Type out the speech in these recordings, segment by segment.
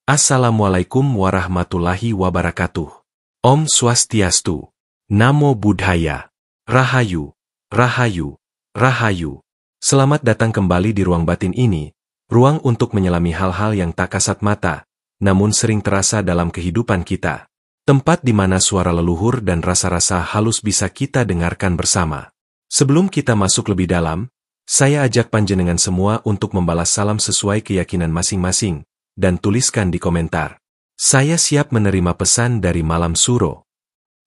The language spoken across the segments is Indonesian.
Assalamualaikum warahmatullahi wabarakatuh. Om Swastiastu. Namo Buddhaya. Rahayu, Rahayu, Rahayu. Selamat datang kembali di ruang batin ini, ruang untuk menyelami hal-hal yang tak kasat mata, namun sering terasa dalam kehidupan kita. Tempat di mana suara leluhur dan rasa-rasa halus bisa kita dengarkan bersama. Sebelum kita masuk lebih dalam, saya ajak panjenengan semua untuk membalas salam sesuai keyakinan masing-masing, dan tuliskan di komentar. Saya siap menerima pesan dari malam suro.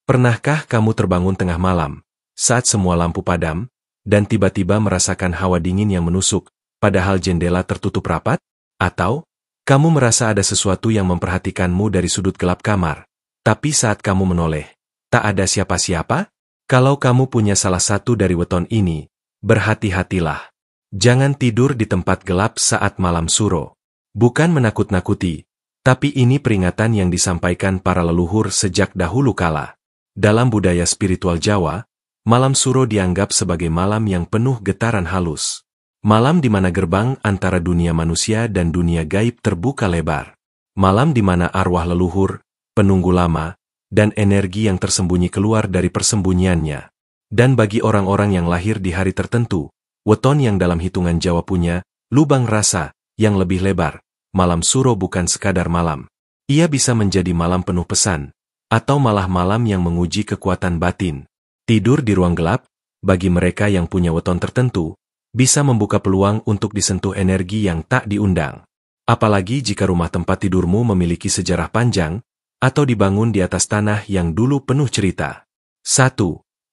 Pernahkah kamu terbangun tengah malam, saat semua lampu padam, dan tiba-tiba merasakan hawa dingin yang menusuk, padahal jendela tertutup rapat? Atau, kamu merasa ada sesuatu yang memperhatikanmu dari sudut gelap kamar, tapi saat kamu menoleh, tak ada siapa-siapa? Kalau kamu punya salah satu dari weton ini, berhati-hatilah. Jangan tidur di tempat gelap saat malam suro. Bukan menakut-nakuti, tapi ini peringatan yang disampaikan para leluhur sejak dahulu kala. Dalam budaya spiritual Jawa, malam suro dianggap sebagai malam yang penuh getaran halus. Malam di mana gerbang antara dunia manusia dan dunia gaib terbuka lebar. Malam di mana arwah leluhur, penunggu lama, dan energi yang tersembunyi keluar dari persembunyiannya. Dan bagi orang-orang yang lahir di hari tertentu, weton yang dalam hitungan Jawa punya lubang rasa yang lebih lebar, malam suro bukan sekadar malam. Ia bisa menjadi malam penuh pesan, atau malah malam yang menguji kekuatan batin. Tidur di ruang gelap, bagi mereka yang punya weton tertentu, bisa membuka peluang untuk disentuh energi yang tak diundang. Apalagi jika rumah tempat tidurmu memiliki sejarah panjang, atau dibangun di atas tanah yang dulu penuh cerita. 1.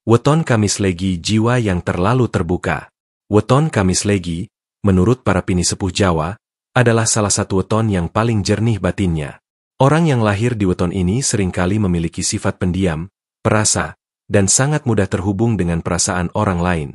Weton Kamis Legi jiwa yang terlalu terbuka. Weton Kamis Legi, menurut para pini sepuh Jawa, adalah salah satu weton yang paling jernih batinnya. Orang yang lahir di weton ini seringkali memiliki sifat pendiam, perasa, dan sangat mudah terhubung dengan perasaan orang lain.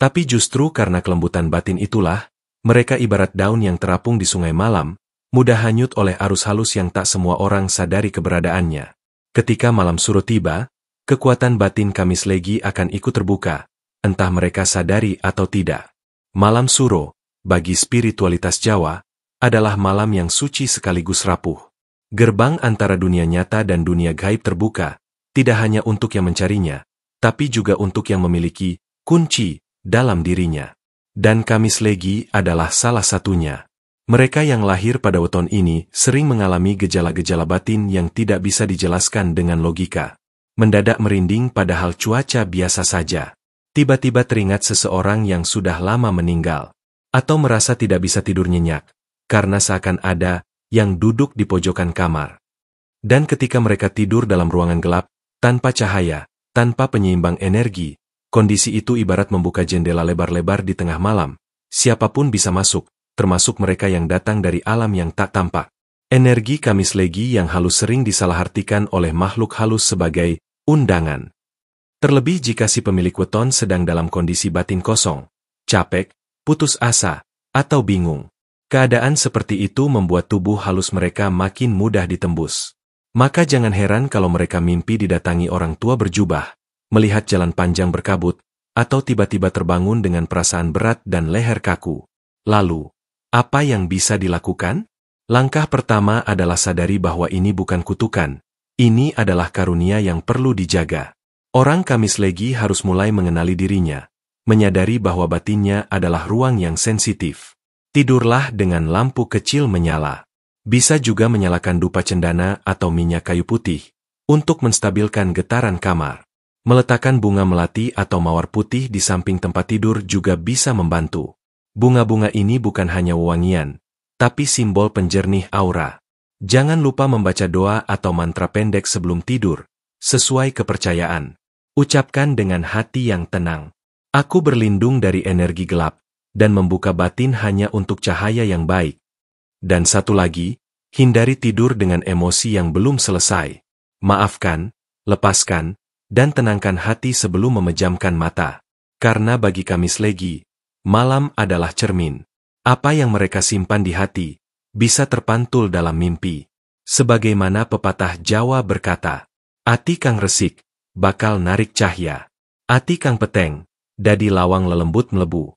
Tapi justru karena kelembutan batin itulah, mereka ibarat daun yang terapung di sungai malam, mudah hanyut oleh arus halus yang tak semua orang sadari keberadaannya. Ketika malam suro tiba, kekuatan batin Kamis Legi akan ikut terbuka, entah mereka sadari atau tidak. Malam suro, bagi spiritualitas Jawa, adalah malam yang suci sekaligus rapuh. Gerbang antara dunia nyata dan dunia gaib terbuka, tidak hanya untuk yang mencarinya, tapi juga untuk yang memiliki kunci dalam dirinya. Dan Kamis Legi adalah salah satunya. Mereka yang lahir pada weton ini sering mengalami gejala-gejala batin yang tidak bisa dijelaskan dengan logika. Mendadak merinding padahal cuaca biasa saja. Tiba-tiba teringat seseorang yang sudah lama meninggal. Atau merasa tidak bisa tidur nyenyak, karena seakan ada yang duduk di pojokan kamar. Dan ketika mereka tidur dalam ruangan gelap, tanpa cahaya, tanpa penyeimbang energi, kondisi itu ibarat membuka jendela lebar-lebar di tengah malam. Siapapun bisa masuk, termasuk mereka yang datang dari alam yang tak tampak. Energi Kamis Legi yang halus sering disalahartikan oleh makhluk halus sebagai undangan. Terlebih jika si pemilik weton sedang dalam kondisi batin kosong, capek, putus asa, atau bingung. Keadaan seperti itu membuat tubuh halus mereka makin mudah ditembus. Maka jangan heran kalau mereka mimpi didatangi orang tua berjubah, melihat jalan panjang berkabut, atau tiba-tiba terbangun dengan perasaan berat dan leher kaku. Lalu, apa yang bisa dilakukan? Langkah pertama adalah sadari bahwa ini bukan kutukan. Ini adalah karunia yang perlu dijaga. Orang Kamis Legi harus mulai mengenali dirinya, menyadari bahwa batinnya adalah ruang yang sensitif. Tidurlah dengan lampu kecil menyala. Bisa juga menyalakan dupa cendana atau minyak kayu putih, untuk menstabilkan getaran kamar. Meletakkan bunga melati atau mawar putih di samping tempat tidur juga bisa membantu. Bunga-bunga ini bukan hanya wewangian, tapi simbol penjernih aura. Jangan lupa membaca doa atau mantra pendek sebelum tidur, sesuai kepercayaan. Ucapkan dengan hati yang tenang. Aku berlindung dari energi gelap, dan membuka batin hanya untuk cahaya yang baik. Dan satu lagi, hindari tidur dengan emosi yang belum selesai. Maafkan, lepaskan, dan tenangkan hati sebelum memejamkan mata. Karena bagi Kamis Legi, malam adalah cermin. Apa yang mereka simpan di hati, bisa terpantul dalam mimpi. Sebagaimana pepatah Jawa berkata, ati kang resik, bakal narik cahya. Ati kang peteng, dadi lawang lelembut melebu.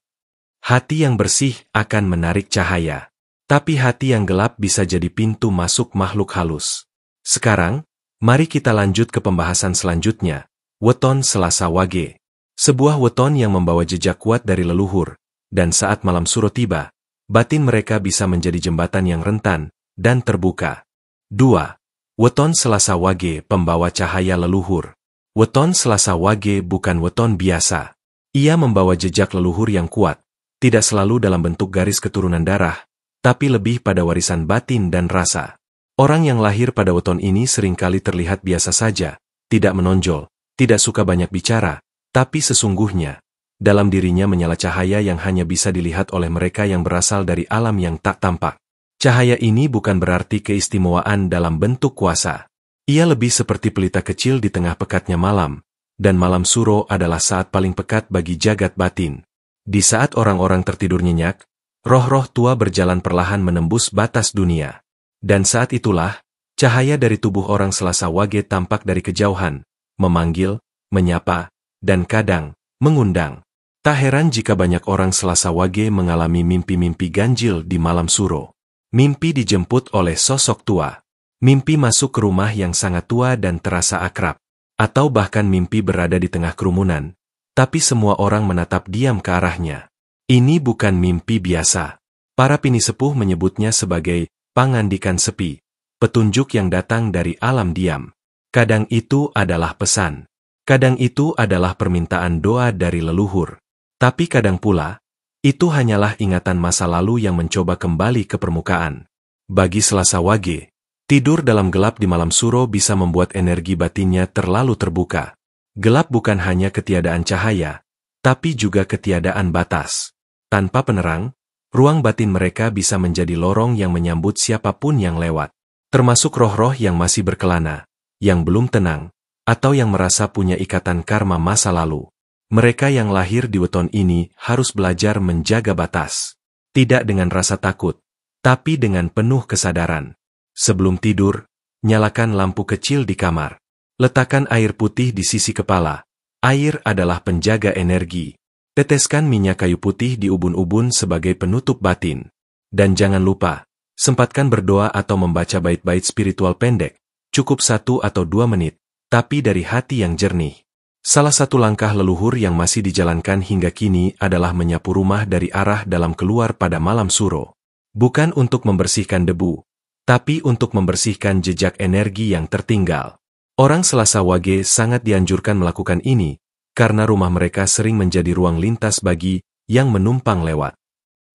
Hati yang bersih akan menarik cahaya. Tapi hati yang gelap bisa jadi pintu masuk makhluk halus. Sekarang, mari kita lanjut ke pembahasan selanjutnya, Weton Selasa Wage. Sebuah weton yang membawa jejak kuat dari leluhur, dan saat malam suro tiba, batin mereka bisa menjadi jembatan yang rentan dan terbuka. 2. Weton Selasa Wage pembawa cahaya leluhur. Weton Selasa Wage bukan weton biasa. Ia membawa jejak leluhur yang kuat, tidak selalu dalam bentuk garis keturunan darah, tapi lebih pada warisan batin dan rasa. Orang yang lahir pada weton ini seringkali terlihat biasa saja, tidak menonjol, tidak suka banyak bicara, tapi sesungguhnya, dalam dirinya menyala cahaya yang hanya bisa dilihat oleh mereka yang berasal dari alam yang tak tampak. Cahaya ini bukan berarti keistimewaan dalam bentuk kuasa. Ia lebih seperti pelita kecil di tengah pekatnya malam, dan malam suro adalah saat paling pekat bagi jagat batin. Di saat orang-orang tertidur nyenyak, roh-roh tua berjalan perlahan menembus batas dunia. Dan saat itulah, cahaya dari tubuh orang Selasa Wage tampak dari kejauhan, memanggil, menyapa, dan kadang, mengundang. Tak heran jika banyak orang Selasa Wage mengalami mimpi-mimpi ganjil di malam suro. Mimpi dijemput oleh sosok tua. Mimpi masuk ke rumah yang sangat tua dan terasa akrab. Atau bahkan mimpi berada di tengah kerumunan, tapi semua orang menatap diam ke arahnya. Ini bukan mimpi biasa. Para pinisepuh menyebutnya sebagai pangandikan sepi, petunjuk yang datang dari alam diam. Kadang itu adalah pesan. Kadang itu adalah permintaan doa dari leluhur. Tapi kadang pula, itu hanyalah ingatan masa lalu yang mencoba kembali ke permukaan. Bagi Selasa Wage, tidur dalam gelap di malam suro bisa membuat energi batinnya terlalu terbuka. Gelap bukan hanya ketiadaan cahaya, tapi juga ketiadaan batas. Tanpa penerang, ruang batin mereka bisa menjadi lorong yang menyambut siapapun yang lewat. Termasuk roh-roh yang masih berkelana, yang belum tenang, atau yang merasa punya ikatan karma masa lalu. Mereka yang lahir di weton ini harus belajar menjaga batas. Tidak dengan rasa takut, tapi dengan penuh kesadaran. Sebelum tidur, nyalakan lampu kecil di kamar. Letakkan air putih di sisi kepala. Air adalah penjaga energi. Teteskan minyak kayu putih di ubun-ubun sebagai penutup batin. Dan jangan lupa, sempatkan berdoa atau membaca bait-bait spiritual pendek. Cukup 1 atau 2 menit, tapi dari hati yang jernih. Salah satu langkah leluhur yang masih dijalankan hingga kini adalah menyapu rumah dari arah dalam keluar pada malam suro. Bukan untuk membersihkan debu, tapi untuk membersihkan jejak energi yang tertinggal. Orang Selasa Wage sangat dianjurkan melakukan ini, karena rumah mereka sering menjadi ruang lintas bagi yang menumpang lewat.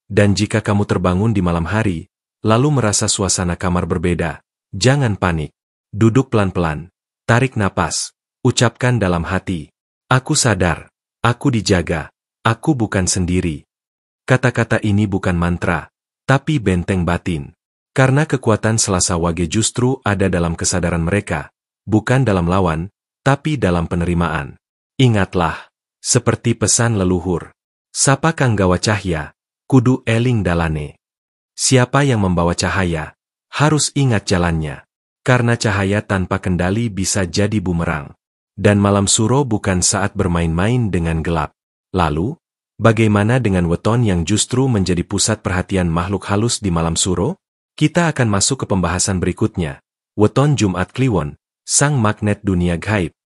Dan jika kamu terbangun di malam hari, lalu merasa suasana kamar berbeda, jangan panik. Duduk pelan-pelan, tarik napas, ucapkan dalam hati, aku sadar, aku dijaga, aku bukan sendiri. Kata-kata ini bukan mantra, tapi benteng batin. Karena kekuatan Selasa Wage justru ada dalam kesadaran mereka, bukan dalam lawan, tapi dalam penerimaan. Ingatlah, seperti pesan leluhur, sapa kang gawa cahya, kudu eling dalane. Siapa yang membawa cahaya, harus ingat jalannya. Karena cahaya tanpa kendali bisa jadi bumerang. Dan malam suro bukan saat bermain-main dengan gelap. Lalu, bagaimana dengan weton yang justru menjadi pusat perhatian makhluk halus di malam suro? Kita akan masuk ke pembahasan berikutnya. Weton Jumat Kliwon, sang magnet dunia gaib.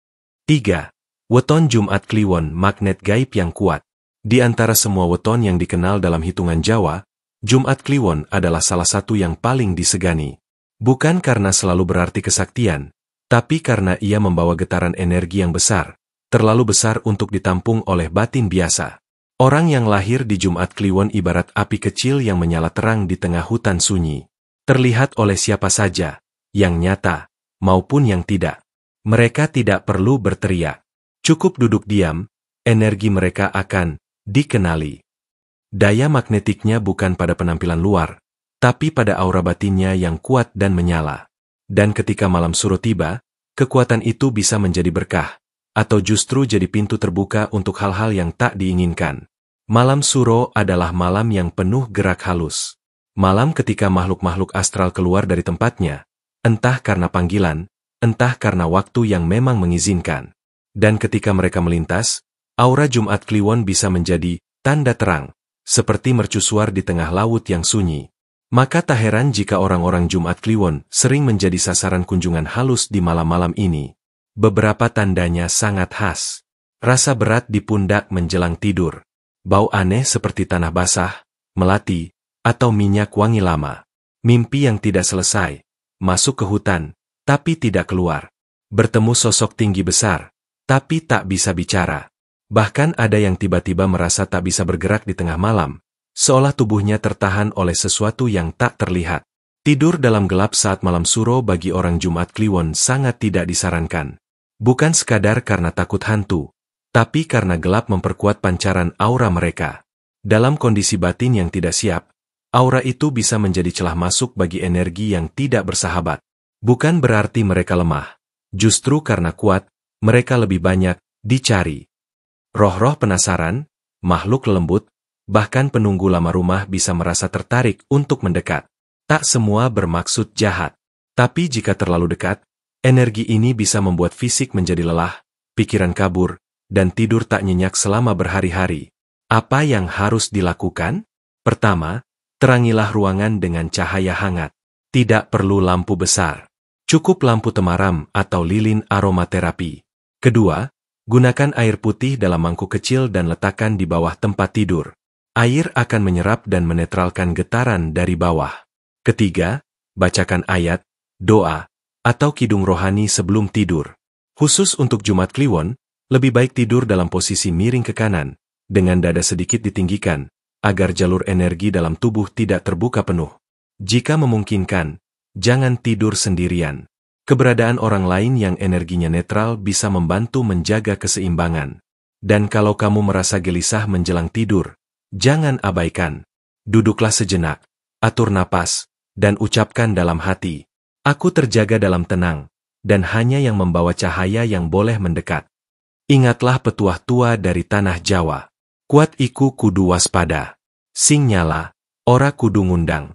3. Weton Jumat Kliwon, magnet gaib yang kuat. Di antara semua weton yang dikenal dalam hitungan Jawa, Jumat Kliwon adalah salah satu yang paling disegani. Bukan karena selalu berarti kesaktian, tapi karena ia membawa getaran energi yang besar, terlalu besar untuk ditampung oleh batin biasa. Orang yang lahir di Jumat Kliwon ibarat api kecil yang menyala terang di tengah hutan sunyi. Terlihat oleh siapa saja, yang nyata, maupun yang tidak. Mereka tidak perlu berteriak. Cukup duduk diam, energi mereka akan dikenali. Daya magnetiknya bukan pada penampilan luar, tapi pada aura batinnya yang kuat dan menyala. Dan ketika malam suro tiba, kekuatan itu bisa menjadi berkah, atau justru jadi pintu terbuka untuk hal-hal yang tak diinginkan. Malam suro adalah malam yang penuh gerak halus. Malam ketika makhluk-makhluk astral keluar dari tempatnya, entah karena panggilan, entah karena waktu yang memang mengizinkan. Dan ketika mereka melintas, aura Jumat Kliwon bisa menjadi tanda terang, seperti mercusuar di tengah laut yang sunyi. Maka tak heran jika orang-orang Jumat Kliwon sering menjadi sasaran kunjungan halus di malam-malam ini. Beberapa tandanya sangat khas. Rasa berat di pundak menjelang tidur. Bau aneh seperti tanah basah, melati, atau minyak wangi lama. Mimpi yang tidak selesai. Masuk ke hutan, tapi tidak keluar. Bertemu sosok tinggi besar, tapi tak bisa bicara. Bahkan ada yang tiba-tiba merasa tak bisa bergerak di tengah malam, seolah tubuhnya tertahan oleh sesuatu yang tak terlihat. Tidur dalam gelap saat malam suro bagi orang Jumat Kliwon sangat tidak disarankan. Bukan sekadar karena takut hantu, tapi karena gelap memperkuat pancaran aura mereka. Dalam kondisi batin yang tidak siap, aura itu bisa menjadi celah masuk bagi energi yang tidak bersahabat. Bukan berarti mereka lemah. Justru karena kuat, mereka lebih banyak dicari. Roh-roh penasaran, makhluk lembut, bahkan penunggu lama rumah bisa merasa tertarik untuk mendekat. Tak semua bermaksud jahat. Tapi jika terlalu dekat, energi ini bisa membuat fisik menjadi lelah, pikiran kabur, dan tidur tak nyenyak selama berhari-hari. Apa yang harus dilakukan? Pertama, terangilah ruangan dengan cahaya hangat. Tidak perlu lampu besar. Cukup lampu temaram atau lilin aromaterapi. Kedua, gunakan air putih dalam mangkuk kecil dan letakkan di bawah tempat tidur. Air akan menyerap dan menetralkan getaran dari bawah. Ketiga, bacakan ayat, doa, atau kidung rohani sebelum tidur. Khusus untuk Jumat Kliwon, lebih baik tidur dalam posisi miring ke kanan, dengan dada sedikit ditinggikan, agar jalur energi dalam tubuh tidak terbuka penuh. Jika memungkinkan, jangan tidur sendirian. Keberadaan orang lain yang energinya netral bisa membantu menjaga keseimbangan. Dan kalau kamu merasa gelisah menjelang tidur, jangan abaikan. Duduklah sejenak, atur napas, dan ucapkan dalam hati, "Aku terjaga dalam tenang," dan hanya yang membawa cahaya yang boleh mendekat. Ingatlah petuah tua dari tanah Jawa. Kuat iku kudu waspada. Sing nyala, ora kudu ngundang.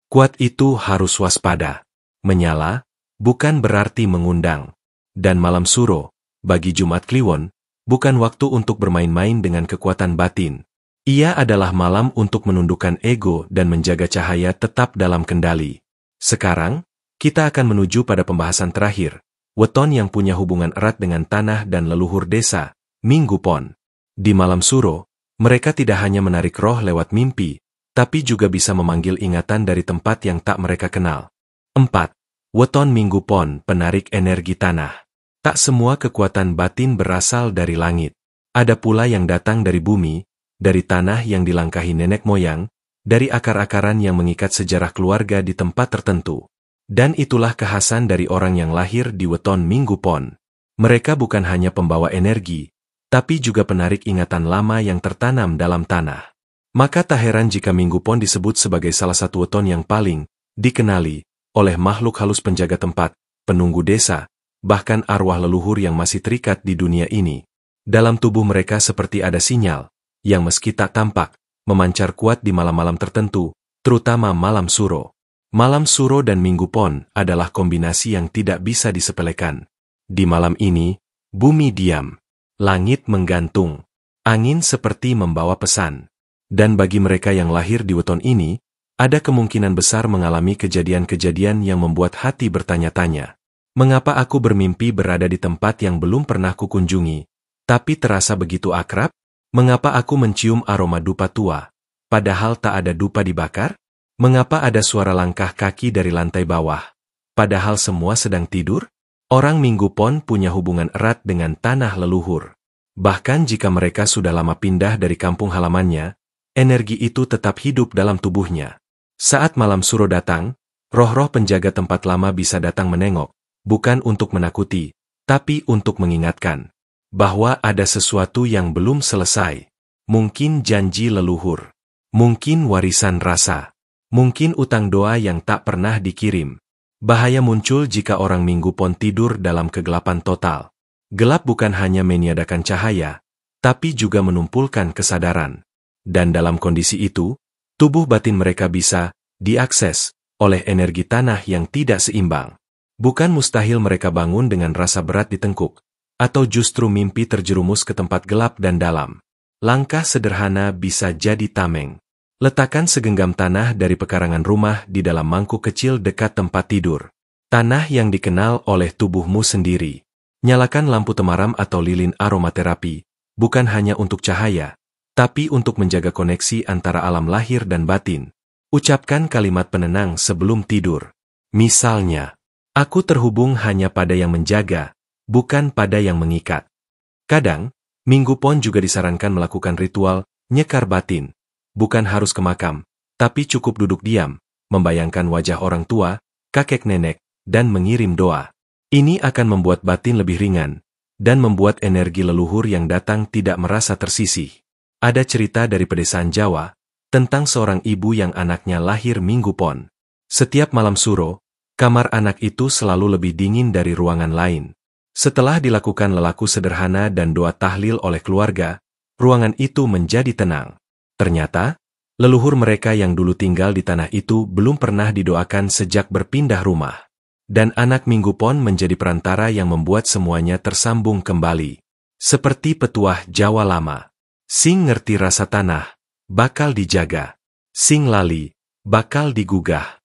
Kuat itu harus waspada. Menyala, bukan berarti mengundang. Dan malam suro, bagi Jumat Kliwon, bukan waktu untuk bermain-main dengan kekuatan batin. Ia adalah malam untuk menundukkan ego dan menjaga cahaya tetap dalam kendali. Sekarang, kita akan menuju pada pembahasan terakhir, weton yang punya hubungan erat dengan tanah dan leluhur desa, Minggu Pon. Di malam suro, mereka tidak hanya menarik roh lewat mimpi, tapi juga bisa memanggil ingatan dari tempat yang tak mereka kenal. 4. Weton Minggu Pon, penarik energi tanah. Tak semua kekuatan batin berasal dari langit. Ada pula yang datang dari bumi, dari tanah yang dilangkahi nenek moyang, dari akar-akaran yang mengikat sejarah keluarga di tempat tertentu. Dan itulah kekhasan dari orang yang lahir di weton Minggu Pon. Mereka bukan hanya pembawa energi, tapi juga penarik ingatan lama yang tertanam dalam tanah. Maka tak heran jika Minggu Pon disebut sebagai salah satu weton yang paling dikenali oleh makhluk halus penjaga tempat, penunggu desa, bahkan arwah leluhur yang masih terikat di dunia ini. Dalam tubuh mereka seperti ada sinyal, yang meski tak tampak, memancar kuat di malam-malam tertentu, terutama malam suro. Malam suro dan Minggu Pon adalah kombinasi yang tidak bisa disepelekan. Di malam ini, bumi diam, langit menggantung, angin seperti membawa pesan. Dan bagi mereka yang lahir di weton ini, ada kemungkinan besar mengalami kejadian-kejadian yang membuat hati bertanya-tanya. Mengapa aku bermimpi berada di tempat yang belum pernah kukunjungi, tapi terasa begitu akrab? Mengapa aku mencium aroma dupa tua, padahal tak ada dupa dibakar? Mengapa ada suara langkah kaki dari lantai bawah, padahal semua sedang tidur? Orang Minggu Pon punya hubungan erat dengan tanah leluhur. Bahkan jika mereka sudah lama pindah dari kampung halamannya, energi itu tetap hidup dalam tubuhnya. Saat malam suro datang, roh-roh penjaga tempat lama bisa datang menengok, bukan untuk menakuti, tapi untuk mengingatkan bahwa ada sesuatu yang belum selesai. Mungkin janji leluhur, mungkin warisan rasa, mungkin utang doa yang tak pernah dikirim. Bahaya muncul jika orang Minggu Pon tidur dalam kegelapan total. Gelap bukan hanya meniadakan cahaya, tapi juga menumpulkan kesadaran. Dan dalam kondisi itu, tubuh batin mereka bisa diakses oleh energi tanah yang tidak seimbang. Bukan mustahil mereka bangun dengan rasa berat di tengkuk, atau justru mimpi terjerumus ke tempat gelap dan dalam. Langkah sederhana bisa jadi tameng. Letakkan segenggam tanah dari pekarangan rumah di dalam mangkuk kecil dekat tempat tidur. Tanah yang dikenal oleh tubuhmu sendiri. Nyalakan lampu temaram atau lilin aromaterapi, bukan hanya untuk cahaya, tapi untuk menjaga koneksi antara alam lahir dan batin. Ucapkan kalimat penenang sebelum tidur. Misalnya, aku terhubung hanya pada yang menjaga, bukan pada yang mengikat. Kadang, Minggu Pon juga disarankan melakukan ritual nyekar batin. Bukan harus ke makam, tapi cukup duduk diam, membayangkan wajah orang tua, kakek nenek, dan mengirim doa. Ini akan membuat batin lebih ringan, dan membuat energi leluhur yang datang tidak merasa tersisih. Ada cerita dari pedesaan Jawa, tentang seorang ibu yang anaknya lahir Minggu Pon. Setiap malam suro, kamar anak itu selalu lebih dingin dari ruangan lain. Setelah dilakukan lelaku sederhana dan doa tahlil oleh keluarga, ruangan itu menjadi tenang. Ternyata, leluhur mereka yang dulu tinggal di tanah itu belum pernah didoakan sejak berpindah rumah. Dan anak Minggu Pon menjadi perantara yang membuat semuanya tersambung kembali. Seperti petuah Jawa lama. Sing ngerti rasa tanah, bakal dijaga. Sing lali, bakal digugah.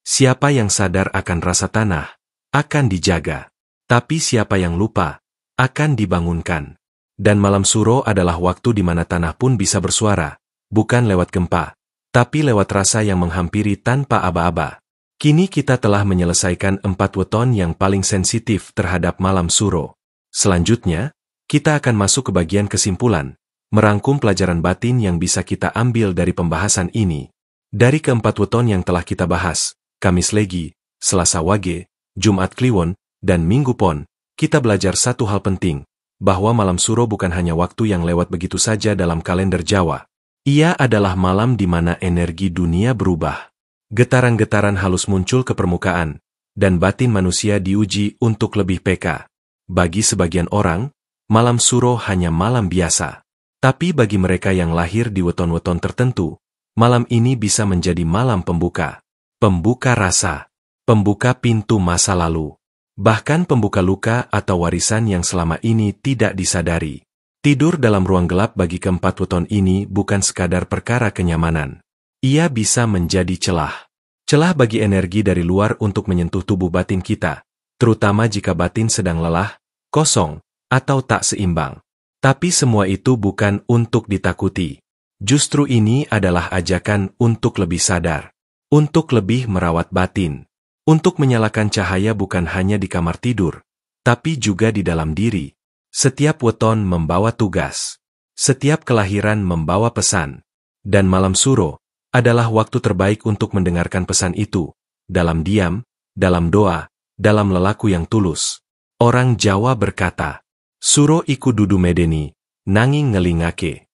Siapa yang sadar akan rasa tanah, akan dijaga. Tapi siapa yang lupa, akan dibangunkan. Dan malam suro adalah waktu di mana tanah pun bisa bersuara. Bukan lewat gempa, tapi lewat rasa yang menghampiri tanpa aba-aba. Kini kita telah menyelesaikan 4 weton yang paling sensitif terhadap malam suro. Selanjutnya, kita akan masuk ke bagian kesimpulan, merangkum pelajaran batin yang bisa kita ambil dari pembahasan ini. Dari keempat weton yang telah kita bahas, Kamis Legi, Selasa Wage, Jumat Kliwon, dan Minggu Pon, kita belajar satu hal penting, bahwa malam suro bukan hanya waktu yang lewat begitu saja dalam kalender Jawa. Ia adalah malam di mana energi dunia berubah. Getaran-getaran halus muncul ke permukaan, dan batin manusia diuji untuk lebih peka. Bagi sebagian orang, malam suro hanya malam biasa. Tapi bagi mereka yang lahir di weton-weton tertentu, malam ini bisa menjadi malam pembuka. Pembuka rasa. Pembuka pintu masa lalu. Bahkan pembuka luka atau warisan yang selama ini tidak disadari. Tidur dalam ruang gelap bagi keempat weton ini bukan sekadar perkara kenyamanan. Ia bisa menjadi celah. Celah bagi energi dari luar untuk menyentuh tubuh batin kita, terutama jika batin sedang lelah, kosong, atau tak seimbang. Tapi semua itu bukan untuk ditakuti. Justru ini adalah ajakan untuk lebih sadar. Untuk lebih merawat batin. Untuk menyalakan cahaya bukan hanya di kamar tidur, tapi juga di dalam diri. Setiap weton membawa tugas. Setiap kelahiran membawa pesan. Dan malam suro adalah waktu terbaik untuk mendengarkan pesan itu. Dalam diam, dalam doa, dalam lelaku yang tulus. Orang Jawa berkata, Suro iku dudu medeni, nanging ngelingake.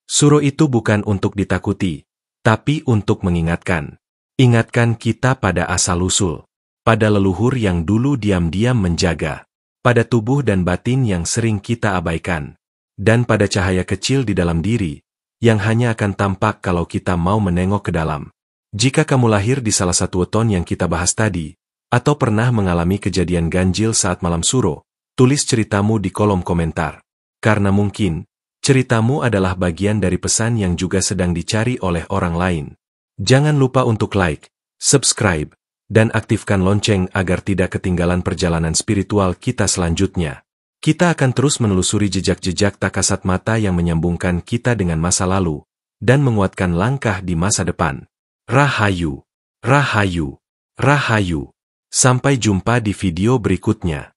Suro itu bukan untuk ditakuti, tapi untuk mengingatkan. Ingatkan kita pada asal-usul. Pada leluhur yang dulu diam-diam menjaga. Pada tubuh dan batin yang sering kita abaikan, dan pada cahaya kecil di dalam diri, yang hanya akan tampak kalau kita mau menengok ke dalam. Jika kamu lahir di salah satu weton yang kita bahas tadi, atau pernah mengalami kejadian ganjil saat malam suro, tulis ceritamu di kolom komentar. Karena mungkin, ceritamu adalah bagian dari pesan yang juga sedang dicari oleh orang lain. Jangan lupa untuk like, subscribe, dan aktifkan lonceng agar tidak ketinggalan perjalanan spiritual kita selanjutnya. Kita akan terus menelusuri jejak-jejak tak kasat mata yang menyambungkan kita dengan masa lalu, dan menguatkan langkah di masa depan. Rahayu, Rahayu, Rahayu. Sampai jumpa di video berikutnya.